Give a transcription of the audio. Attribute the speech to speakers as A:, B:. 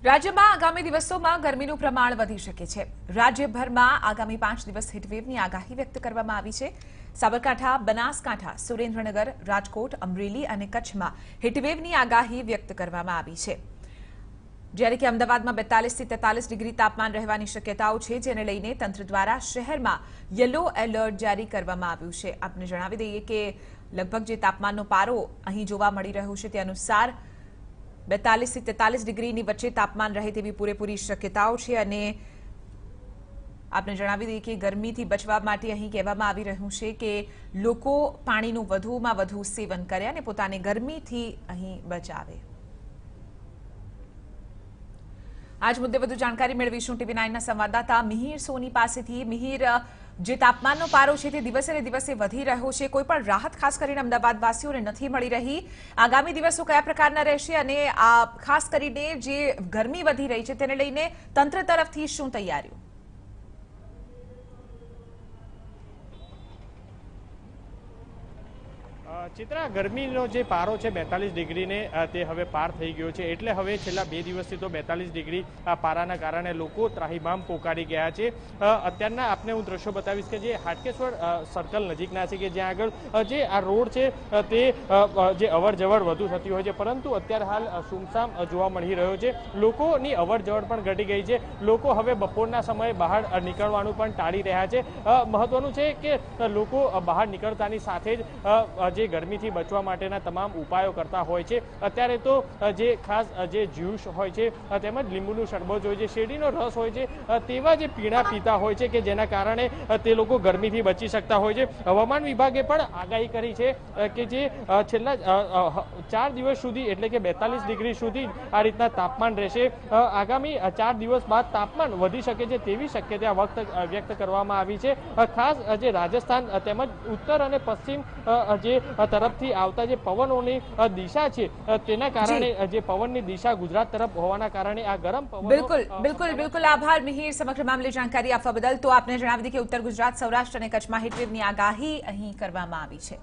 A: રાજ્યમાં આગામી દિવસોમાં ગરમીનું પ્રમાણ વધી શકે છે। રાજ્યભરમાં આગામી 5 દિવસ હીટવેવની આગાહી વ્યક્ત કરવામાં આવી છે। સાબરકાંઠા, બનાસકાંઠા, સુરેન્દ્રનગર, રાજકોટ, અમરેલી અને કચ્છમાં હીટવેવની આગાહી વ્યક્ત કરવામાં આવી છે। જ્યારે કે અમદાવાદમાં 42 થી 43 ડિગ્રી તાપમાન રહેવાની શક્યતાઓ છે, જેને લઈને તંત્ર દ્વારા શહેરમાં યલો એલર્ટ જારી કરવામાં આવ્યું છે। આપને જણાવી દઈએ કે લગભગ જે તાપમાનનો પારો અહીં જોવા મળી રહ્યો છે તે અનુસાર 42 થી 43 ડિગ્રીની વચ્ચે તાપમાન રહે તેવી પૂરેપૂરી શક્યતાઓ છે અને આપને જણાવી દઈએ કે ગરમીથી બચવા માટે અહીં કહેવામાં આવી રહ્યું છે કે લોકો પાણીનું વધુમાં વધુ સેવન કરે અને પોતાને ગરમીથી અહીં બચાવે। આજ મુદ્દે વધુ જાણકારી મેળવીશું ટીવી9ના સંવાદદાતા મિહિર સોની પાસેથી। મિહિર, જે તાપમાનનો પારો છે તે દિવસે ને દિવસે વધી રહ્યો છે, કોઈ પણ રાહત ખાસ કરીને અમદાવાદવાસીઓને નથી મળી રહી। આગામી દિવસો કયા પ્રકારના રહેશે અને આ ખાસ કરીને જે ગરમી વધી રહી છે તેને લઈને તંત્ર તરફથી શું તૈયારીઓ?
B: ચિત્રા, ગરમીનો જે પારો છે 42 ડિગ્રીને તે હવે પાર થઈ ગયો છે, એટલે હવે છેલ્લા 2 દિવસથી તો 42 ડિગ્રી પારાના કારણે લોકો ત્રાહિમામ પોકારી ગયા છે। અત્યારના આપને હું દ્રશ્યો બતાવીશ કે જે હાટકેશ્વર સર્કલ નજીકના છે, કે જ્યાં આગળ જે આ રોડ છે તે જે અવર જવર વધુ થતી હોય છે, પરંતુ અત્યારે હાલ સુમસામ જોવા મળી રહ્યો છે। લોકોની અવર જવર પણ ઘટી ગઈ છે। લોકો હવે બપોરના સમયે બહાર નીકળવાનું પણ ટાળી રહ્યા છે। મહત્વનું છે કે લોકો બહાર નીકળતાની સાથે જ જે ગરમીથી બચવા માટેના તમામ ઉપાયો કરતા હોય છે। અત્યારે તો જે ખાસ જે જ્યુસ હોય છે તેમજ લીંબુનું શરબત હોય છે, શેરડીનો રસ હોય છે, તેવા જે પીણા પીતા હોય છે કે જેના કારણે તે લોકો ગરમીથી બચી શકતા હોય છે। હવામાન વિભાગે પણ આગાહી કરી છે કે જે છેલ્લા 4 દિવસ સુધી એટલે કે 42 ડિગ્રી સુધી આ રીતના તાપમાન રહેશે। આગામી 4 દિવસ બાદ તાપમાન વધી શકે છે તેવી શક્યતા વ્યક્ત કરવામાં આવી છે। ખાસ જે રાજસ્થાન તેમજ ઉત્તર અને પશ્ચિમ જે તરફથી આવતા જે પવનોની દિશા છે તેના કારણે જે પવનની દિશા ગુજરાત તરફ હોવાના કારણે આ ગરમ પવનો
A: બિલકુલ આભાર મિહિર સમગ્ર મામલે જાણકારી આપવા બદલ। તો આપને જણાવી દઈએ કે ઉત્તર ગુજરાત, સૌરાષ્ટ્ર અને કચ્છમાં હીટવેવની આગાહી અહીં કરવામાં આવી છે।